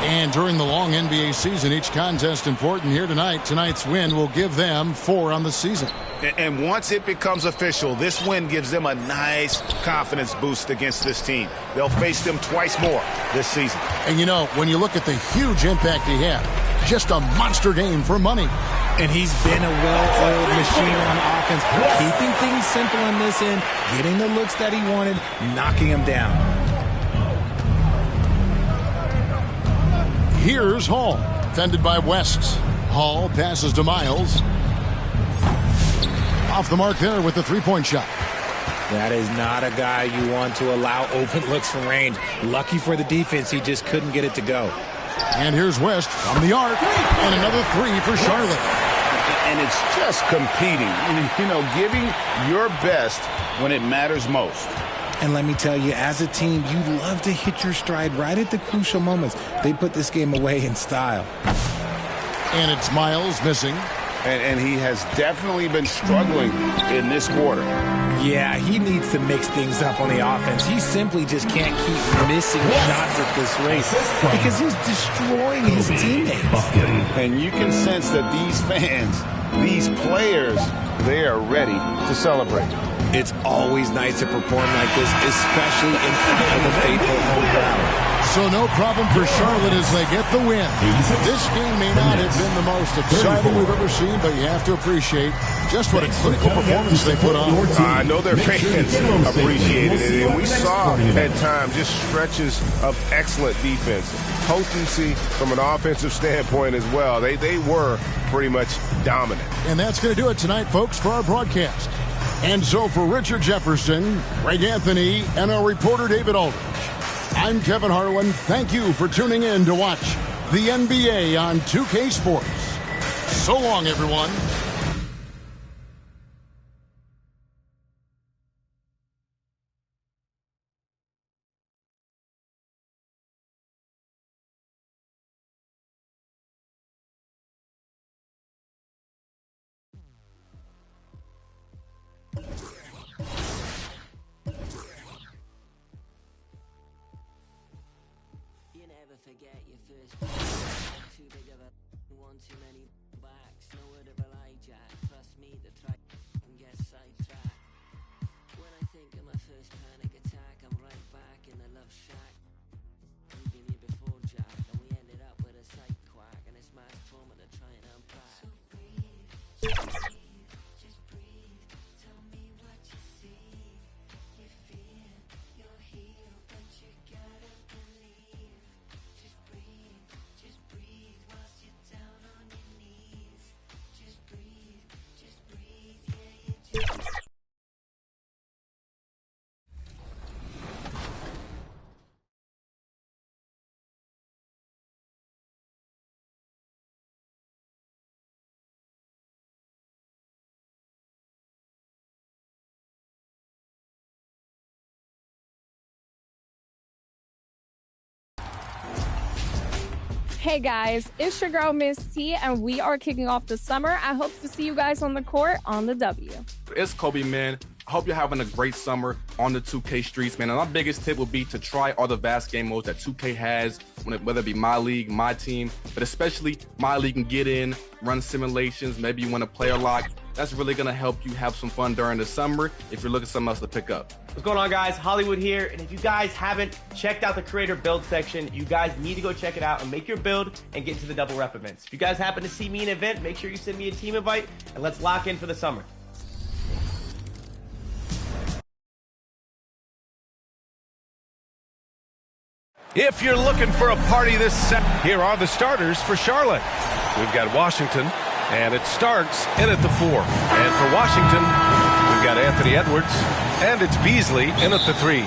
And during the long NBA season, each contest important. Here tonight. Tonight's win will give them 4 on the season. And once it becomes official, this win gives them a nice confidence boost against this team. They'll face them twice more this season. And, you know, when you look at the huge impact he had, just a monster game for money. And he's been a well-oiled machine on offense, keeping things simple on this end, getting the looks that he wanted, knocking them down. Here's Hall, defended by West. Hall passes to Miles. Off the mark there with the three-point shot. That is not a guy you want to allow open looks from range. Lucky for the defense, he just couldn't get it to go. And here's West from the arc. And another three for Charlotte. And it's just competing, you know, giving your best when it matters most. And let me tell you, as a team, you love to hit your stride right at the crucial moments. They put this game away in style. And it's Miles missing. And he has definitely been struggling in this quarter. Yeah, he needs to mix things up on the offense. He simply just can't keep missing shots at this rate because he's destroying his teammates. And you can sense that these fans, these players, they are ready to celebrate. It's always nice to perform like this, especially in front of a faithful home crowd. So no problem for Charlotte as they get the win. This game may not have been the most exciting we've ever seen, but you have to appreciate just what a clinical performance they put on. I know their fans appreciated it, and we saw at times just stretches of excellent defense. Potency from an offensive standpoint as well. They were pretty much dominant. And that's going to do it tonight, folks, for our broadcast. And so for Richard Jefferson, Greg Anthony, and our reporter David Aldridge, I'm Kevin Harlan. Thank you for tuning in to watch the NBA on 2K Sports. So long, everyone. Forget your first too big of a one too many backs, no word of Elijah. Trust me, the try and get sidetracked. When I think of my first panic attack, I'm right back in the love shack. We've been here before, Jack, and we ended up with a psych quack, and it's mass trauma to try and unpack. So breathe. Just breathe. Tell me what you see. You fear you're healed, but you gotta believe. Just breathe whilst you're down on your knees. Just breathe, yeah, you just... Hey guys, it's your girl Miss T, and we are kicking off the summer. I hope to see you guys on the court on the W. It's Kobe, man. I hope you're having a great summer on the 2K streets, man. And my biggest tip would be to try all the vast game modes that 2K has, whether it be My League, My Team, but especially My League and get in, run simulations, maybe you want to player lock. That's really going to help you have some fun during the summer if you're looking for something else to pick up. What's going on, guys? Hollywood here. And if you guys haven't checked out the creator build section, you guys need to go check it out and make your build and get into the double rep events. If you guys happen to see me in an event, make sure you send me a team invite and let's lock in for the summer. If you're looking for a party this set, here are the starters for Charlotte. We've got Washington, and it starts in at the 4. And for Washington, we've got Anthony Edwards, and it's Beasley in at the 3.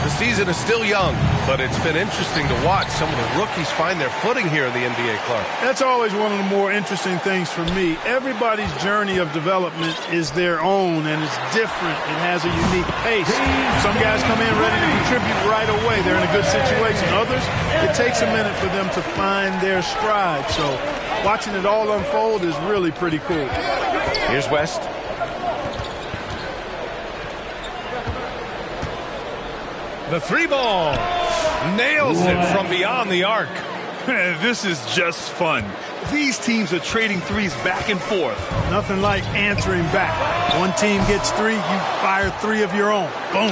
The season is still young, but it's been interesting to watch some of the rookies find their footing here in the NBA club. That's always one of the more interesting things for me. Everybody's journey of development is their own, and it's different. It has a unique pace. Some guys come in ready to contribute right away. They're in a good situation. Others, it takes a minute for them to find their stride. So watching it all unfold is really pretty cool. Here's West. The 3 ball nails it from beyond the arc. This is just fun. These teams are trading threes back and forth. Nothing like answering back. One team gets 3, you fire 3 of your own. Boom.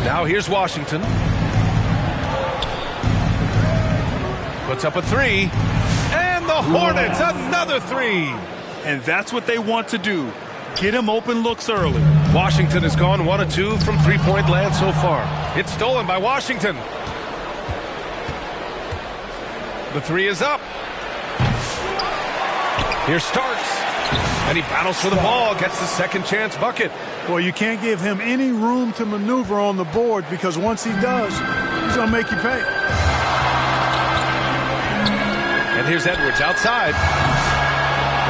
Now here's Washington. Puts up a 3. And the Hornets, another 3. And that's what they want to do. Get him open looks early. Washington has gone 1 of 2 from three-point land so far. It's stolen by Washington. The 3 is up. Here's Starks. And he battles for the ball, gets the second chance bucket. Well, you can't give him any room to maneuver on the board because once he does, he's going to make you pay. And here's Edwards outside.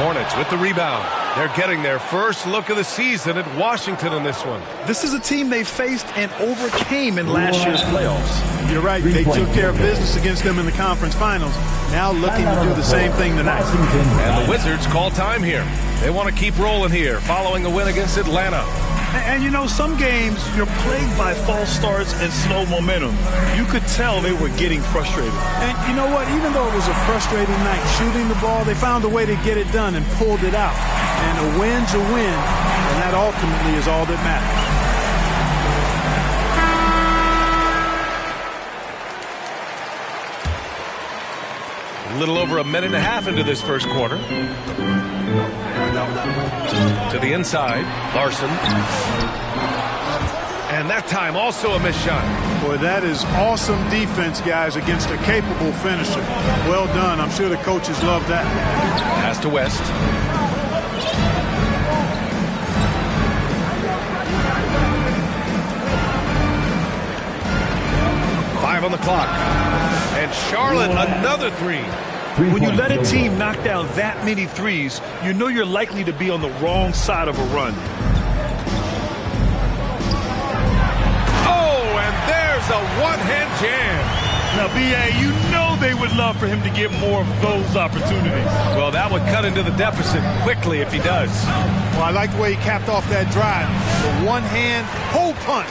Hornets with the rebound. They're getting their first look of the season at Washington in this one. This is a team they faced and overcame in last year's playoffs. You're right. They took care of business against them in the conference finals. Now looking to do the same thing tonight. And the Wizards call time here. They want to keep rolling here following a win against Atlanta. And, you know, some games you're plagued by false starts and slow momentum. You could tell they were getting frustrated. And you know what? Even though it was a frustrating night shooting the ball, they found a way to get it done and pulled it out. And a win's a win, and that ultimately is all that matters. A little over a minute and a half into this first quarter. To the inside, Larson. And that time also a missed shot. Boy, that is awesome defense, guys, against a capable finisher. Well done. I'm sure the coaches love that. Pass to West. Five on the clock. And Charlotte, another 3. When you let a team knock down that many threes, you know you're likely to be on the wrong side of a run. Oh, and there's a one-hand jam. Now, B.A., you know they would love for him to get more of those opportunities. Well, that would cut into the deficit quickly if he does. Well, I like the way he capped off that drive. The one-hand hole punch.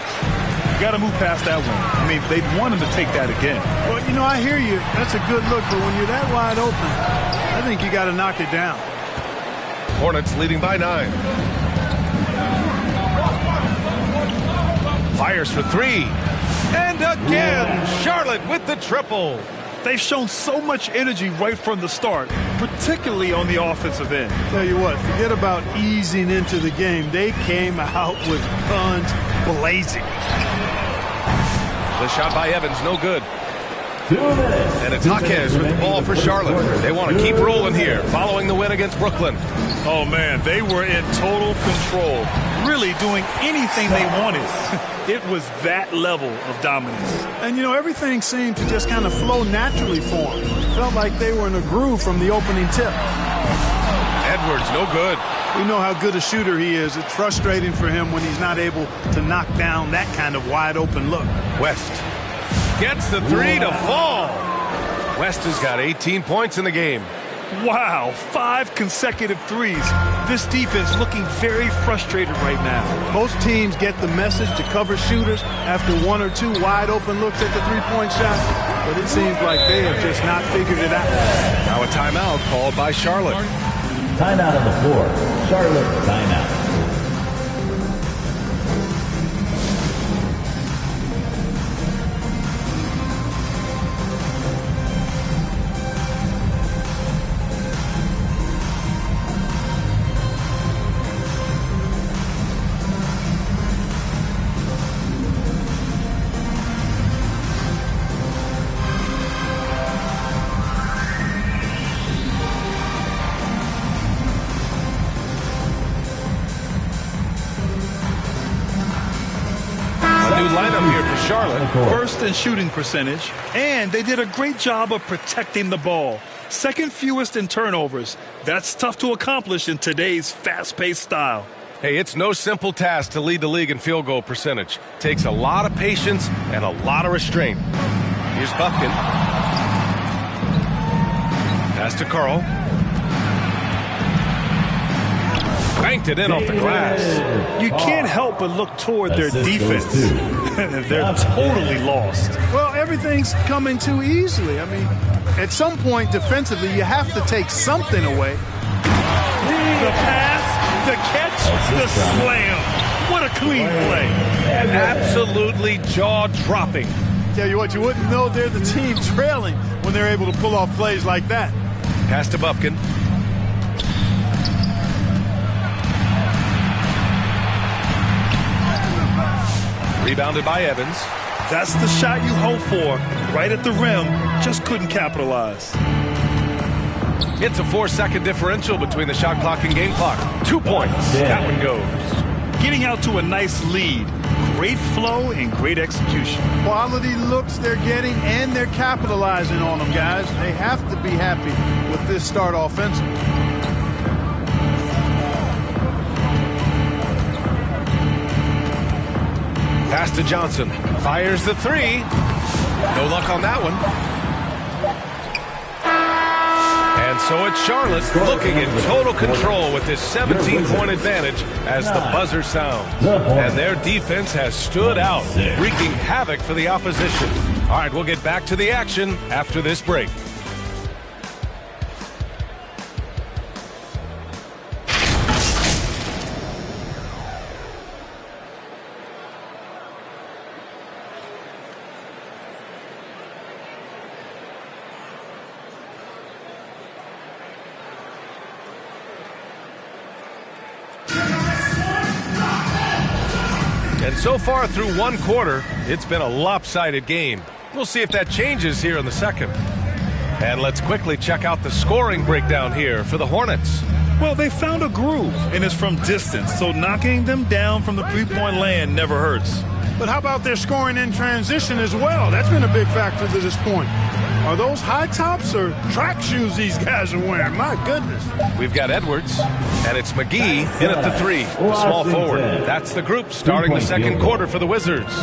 Got to move past that one. I mean, they'd want him to take that again. Well, you know, I hear you. That's a good look, but when you're that wide open, I think you got to knock it down. Hornets leading by 9. Fires for 3. And again, Charlotte with the triple. They've shown so much energy right from the start, particularly on the offensive end. Tell you what, forget about easing into the game. They came out with guns blazing. The shot by Evans, no good. And it's Jaquez with the ball for Charlotte. They want to keep rolling here, following the win against Brooklyn. Oh, man, they were in total control, really doing anything they wanted. It was that level of dominance. And, you know, everything seemed to just kind of flow naturally for them. Felt like they were in a groove from the opening tip. Edwards, no good. We know how good a shooter he is. It's frustrating for him when he's not able to knock down that kind of wide-open look. West gets the 3 to fall. West has got 18 points in the game. Wow, 5 consecutive threes. This defense looking very frustrated right now. Most teams get the message to cover shooters after 1 or 2 wide-open looks at the three-point shot, but it seems like they have just not figured it out. Now a timeout called by Charlotte. Timeout on the floor. Charlotte timeout. Lineup here for Charlotte. First in shooting percentage, and they did a great job of protecting the ball. Second fewest in turnovers. That's tough to accomplish in today's fast-paced style. Hey, it's no simple task to lead the league in field goal percentage. Takes a lot of patience and a lot of restraint. Here's Buffkin. Pass to Carl. banked it in off the glass. You can't help but look toward their defense. They're totally lost. Well, everything's coming too easily. I mean, at some point defensively, you have to take something away. The pass, the catch, the slam. What a clean play. Absolutely jaw-dropping. Tell you what, you wouldn't know they're the team trailing when they're able to pull off plays like that. Pass to Bufkin. Rebounded by Evans. That's the shot you hope for. Right at the rim, just couldn't capitalize. It's a 4-second differential between the shot clock and game clock. 2 points. That one goes. Getting out to a nice lead. Great flow and great execution. Quality looks they're getting, and they're capitalizing on them, guys. They have to be happy with this start offensively. Pass to Johnson. Fires the three. No luck on that one. And so it's Charlotte looking in total control with this 17-point advantage as the buzzer sounds. And their defense has stood out, wreaking havoc for the opposition. All right, we'll get back to the action after this break. And so far through one quarter, it's been a lopsided game. We'll see if that changes here in the second. And let's quickly check out the scoring breakdown here for the Hornets. Well, they found a groove, and it's from distance, so knocking them down from the three-point land never hurts. But how about their scoring in transition as well? That's been a big factor to this point. Are those high tops or track shoes these guys are wearing? My goodness. We've got Edwards, and it's McGee in at the three, the small forward. That's the group starting the second quarter for the Wizards.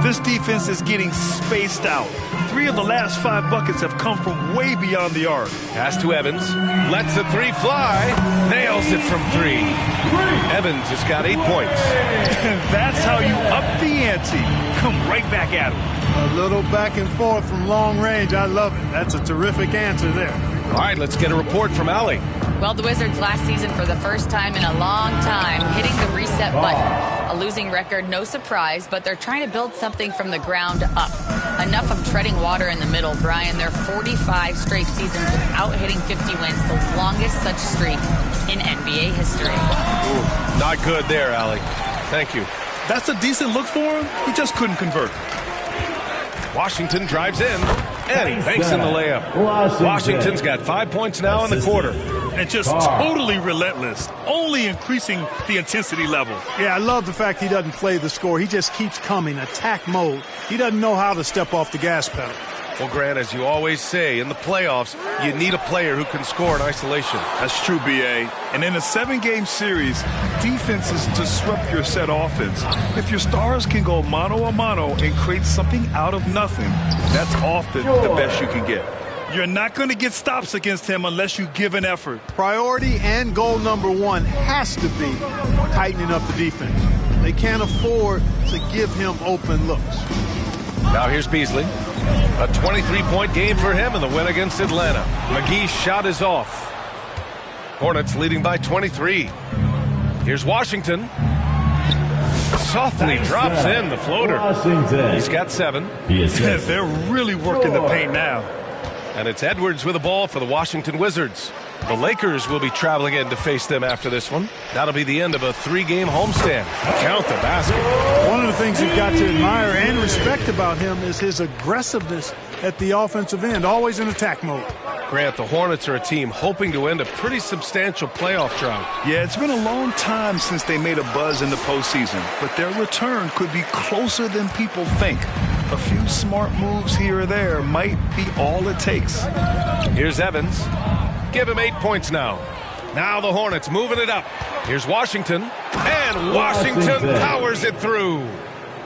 This defense is getting spaced out. 3 of the last 5 buckets have come from way beyond the arc. Pass to Evans. Lets the three fly. Nails it from 3. Evans has got 8 points. And that's how you up the ante. Come right back at him. A little back and forth from long range. I love it. That's a terrific answer there. All right, let's get a report from Allie. Well, the Wizards last season for the first time in a long time hitting the reset button. A losing record, no surprise, but they're trying to build something from the ground up. Enough of treading water in the middle, Brian. They're 45 straight seasons without hitting 50 wins, the longest such streak in NBA history. Ooh, not good there, Allie. Thank you. That's a decent look for him. He just couldn't convert. Washington drives in, and he banks in the layup. Washington's got 5 points now in the quarter. And just totally relentless, only increasing the intensity level. Yeah, I love the fact he doesn't play the score. He just keeps coming, attack mode. He doesn't know how to step off the gas pedal. Well, Grant, as you always say, in the playoffs, you need a player who can score in isolation. That's true, B.A. And in a 7-game series, defenses disrupt your set offense. If your stars can go mano-a-mano and create something out of nothing, that's often the best you can get. You're not going to get stops against him unless you give an effort. Priority and goal number 1 has to be tightening up the defense. They can't afford to give him open looks. Now here's Beasley. A 23-point game for him in the win against Atlanta. McGee's shot is off. Hornets leading by 23. Here's Washington. Softly drops in the floater. He's got 7. They're really working the paint now. And it's Edwards with the ball for the Washington Wizards. The Lakers will be traveling in to face them after this one. That'll be the end of a 3-game homestand. Count the basket. One of the things you've got to admire and respect about him is his aggressiveness at the offensive end, always in attack mode. Grant, the Hornets are a team hoping to end a pretty substantial playoff drought. Yeah, it's been a long time since they made a buzz in the postseason, but their return could be closer than people think. A few smart moves here or there might be all it takes. Here's Evans. Give him 8 points now. Now the Hornets moving it up. Here's Washington. And Washington powers it through.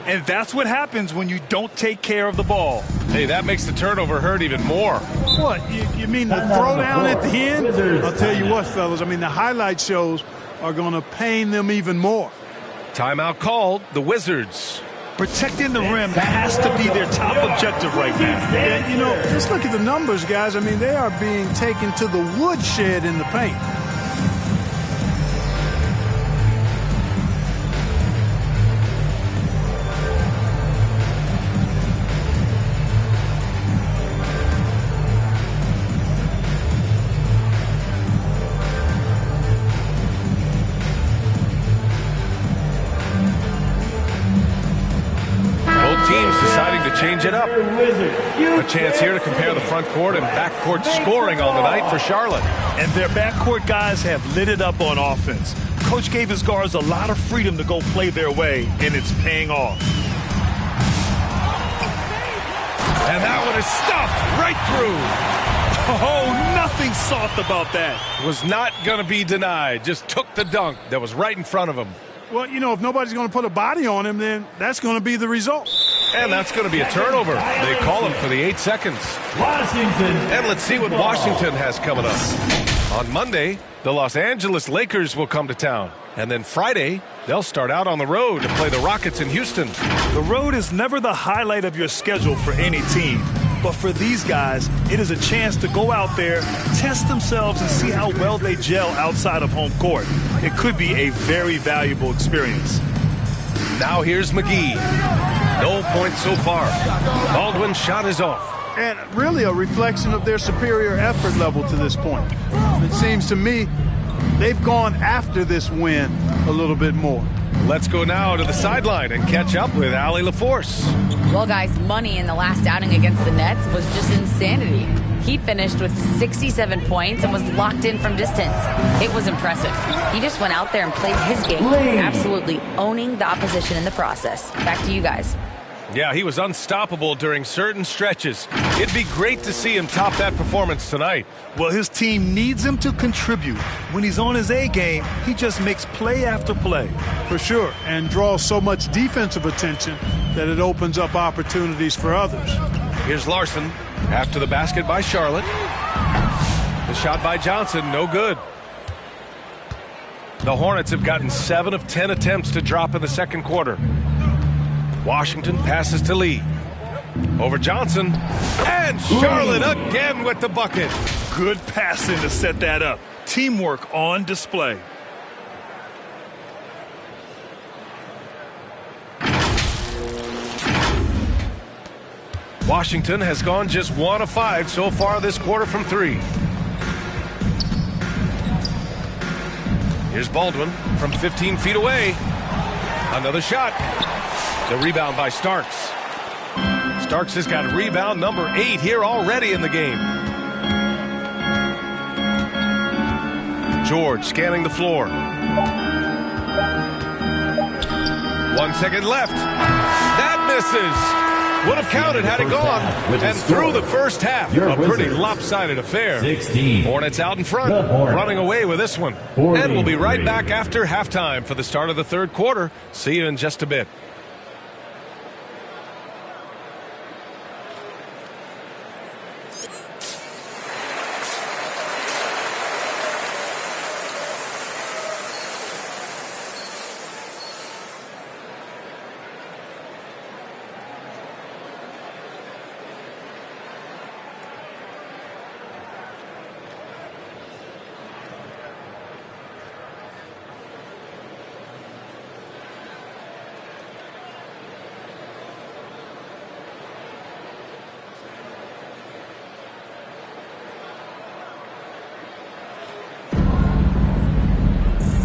And that's what happens when you don't take care of the ball. Hey, that makes the turnover hurt even more. What? You mean the throwdown at the end? I'll tell you what, fellas. I mean, the highlight shows are going to pain them even more. Timeout called. The Wizards. Protecting the rim has to be their top objective right now. And, you know, just look at the numbers, guys. I mean, they are being taken to the woodshed in the paint. Change it up. A chance here to compare the front court and backcourt scoring on the night for Charlotte. And their backcourt guys have lit it up on offense. Coach gave his guards a lot of freedom to go play their way, and it's paying off. And that one is stuffed right through. Oh, nothing soft about that. Was not going to be denied. Just took the dunk that was right in front of him. Well, you know, if nobody's going to put a body on him, then that's going to be the result. And that's going to be a turnover. They call him for the 8 seconds. Washington. And let's see what Washington has coming up. On Monday, the Los Angeles Lakers will come to town. And then Friday, they'll start out on the road to play the Rockets in Houston. The road is never the highlight of your schedule for any team. But for these guys, it is a chance to go out there, test themselves, and see how well they gel outside of home court. It could be a very valuable experience. Now here's McGee. No points so far. Baldwin's shot is off. And really a reflection of their superior effort level to this point. It seems to me they've gone after this win a little bit more. Let's go now to the sideline and catch up with Allie LaForce. Well, guys, Money in the last outing against the Nets was just insanity. He finished with 67 points and was locked in from distance. It was impressive. He just went out there and played his game, absolutely owning the opposition in the process. Back to you guys. Yeah, he was unstoppable during certain stretches. It'd be great to see him top that performance tonight. Well, his team needs him to contribute. When he's on his A game, he just makes play after play. For sure, and draws so much defensive attention that it opens up opportunities for others. Here's Larson after the basket by Charlotte. The shot by Johnson, no good. The Hornets have gotten 7 of 10 attempts to drop in the second quarter. Washington passes to Lee. Over Johnson. And Charlotte again with the bucket. Good passing to set that up. Teamwork on display. Washington has gone just 1 of 5 so far this quarter from 3. Here's Baldwin from 15 feet away. Another shot. The rebound by Starks. Starks has got rebound number 8 here already in the game. George scanning the floor. 1 second left. That misses. Would have counted had it gone. And through the first half, a pretty lopsided affair. 16. Hornets out in front, running away with this one. And we'll be right back after halftime for the start of the third quarter. See you in just a bit.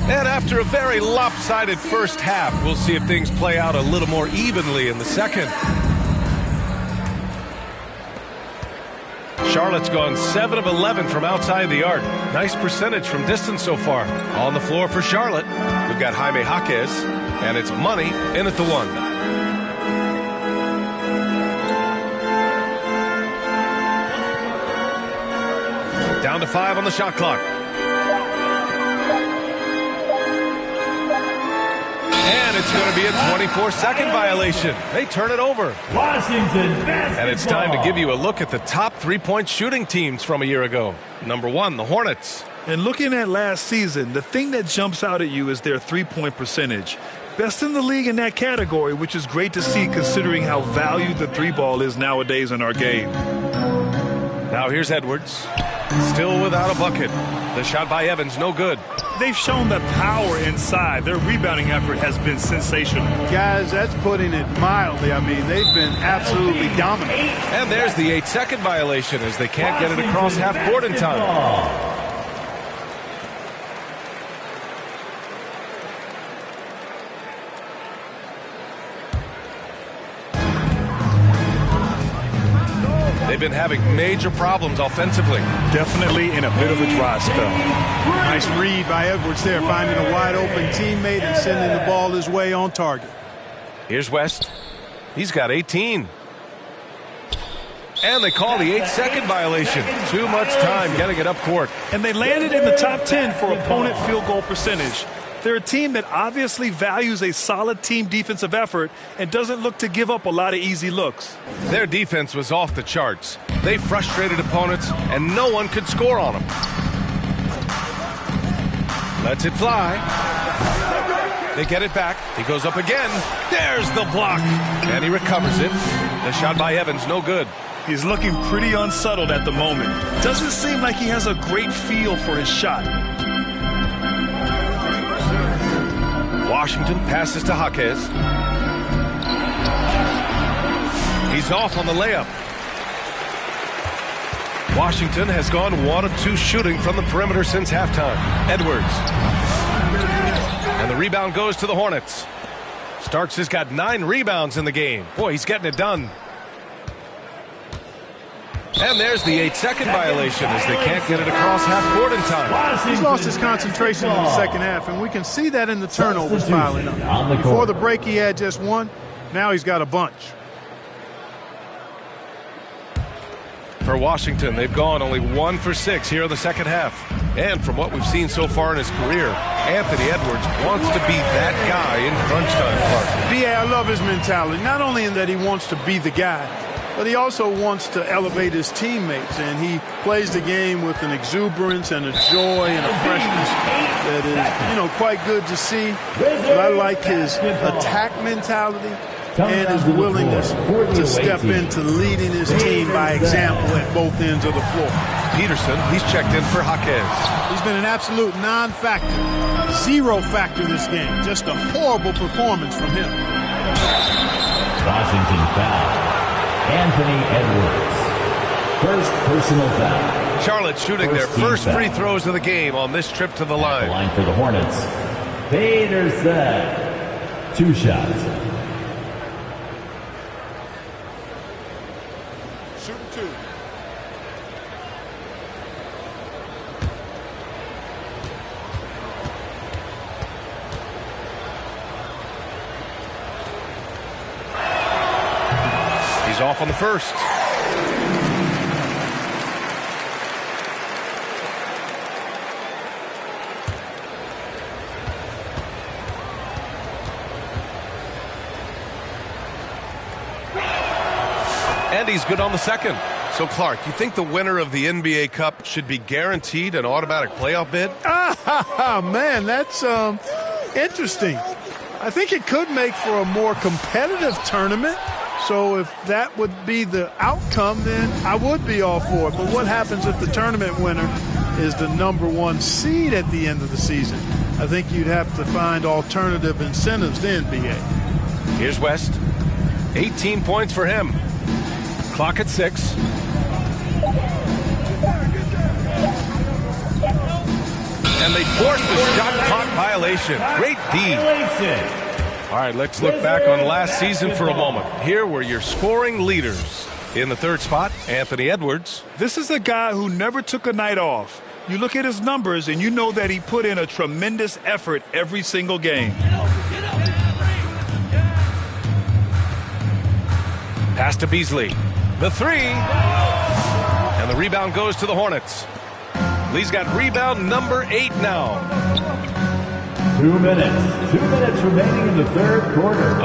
And after a very lopsided first half, we'll see if things play out a little more evenly in the second. Charlotte's gone 7 of 11 from outside the arc. Nice percentage from distance so far. On the floor for Charlotte, we've got Jaime Jaquez, and it's Money in at the 1. Down to 5 on the shot clock. And it's going to be a 24-second violation. They turn it over. Washington basketball. And it's time to give you a look at the top 3-point shooting teams from a year ago. Number 1, the Hornets. And looking at last season, the thing that jumps out at you is their three-point percentage. Best in the league in that category, which is great to see considering how valued the three ball is nowadays in our game. Now here's Edwards. Still without a bucket. The shot by Evans, no good. They've shown the power inside. Their rebounding effort has been sensational. Guys, that's putting it mildly. I mean, they've been absolutely dominant. And there's the 8-second violation as they can't get it across half court in time. They've been having major problems offensively. Definitely in a bit of a dry spell. Nice read by Edwards there, finding a wide open teammate and sending the ball his way on target. Here's West. He's got 18. And they call the 8-second violation. Too much time getting it up court. And they landed in the top 10 for opponent field goal percentage. They're a team that obviously values a solid team defensive effort and doesn't look to give up a lot of easy looks. Their defense was off the charts. They frustrated opponents, and no one could score on them. Lets it fly. They get it back. He goes up again. There's the block. And he recovers it. The shot by Evans, no good. He's looking pretty unsettled at the moment. Doesn't seem like he has a great feel for his shot. Washington passes to Jaquez. He's off on the layup. Washington has gone 1 of 2 shooting from the perimeter since halftime. Edwards. And the rebound goes to the Hornets. Starks has got 9 rebounds in the game. Boy, he's getting it done. And there's the 8-second violation as they can't get it across half court in time. He's lost his concentration in the second half, and we can see that in the turnovers piling up. Before the break, he had just 1. Now he's got a bunch. For Washington, they've gone only 1 for 6 here in the second half. And from what we've seen so far in his career, Anthony Edwards wants to be that guy in crunch time, Clark. B.A., I love his mentality, not only in that he wants to be the guy, but he also wants to elevate his teammates, and he plays the game with an exuberance and a joy and a freshness that is, quite good to see. But I like his attack mentality and his willingness to step into leading his team by example at both ends of the floor. Peterson, he's checked in for Jaquez. He's been an absolute non-factor, 0 factor this game. Just a horrible performance from him. Washington foul. Anthony Edwards. First personal foul. Charlotte shooting their first free throws of the game on this trip to the line. The line for the Hornets. Peterson. 2 shots. Shoot 2. He's off on the first. And he's good on the second. So, Clark, you think the winner of the NBA Cup should be guaranteed an automatic playoff bid? Man, that's interesting. I think it could make for a more competitive tournament. So if that would be the outcome, then I would be all for it. But what happens if the tournament winner is the #1 seed at the end of the season? I think you'd have to find alternative incentives then, B.A. Here's West. 18 points for him. Clock at 6. And they forced the shot clock violation. Great D. All right, let's look back on last season for a moment. Here were your scoring leaders. In the third spot, Anthony Edwards. This is a guy who never took a night off. You look at his numbers and you know that he put in a tremendous effort every single game. Pass to Beasley. The 3. And the rebound goes to the Hornets. Lee's got rebound number 8 now. 2 minutes. 2 minutes remaining in the third quarter.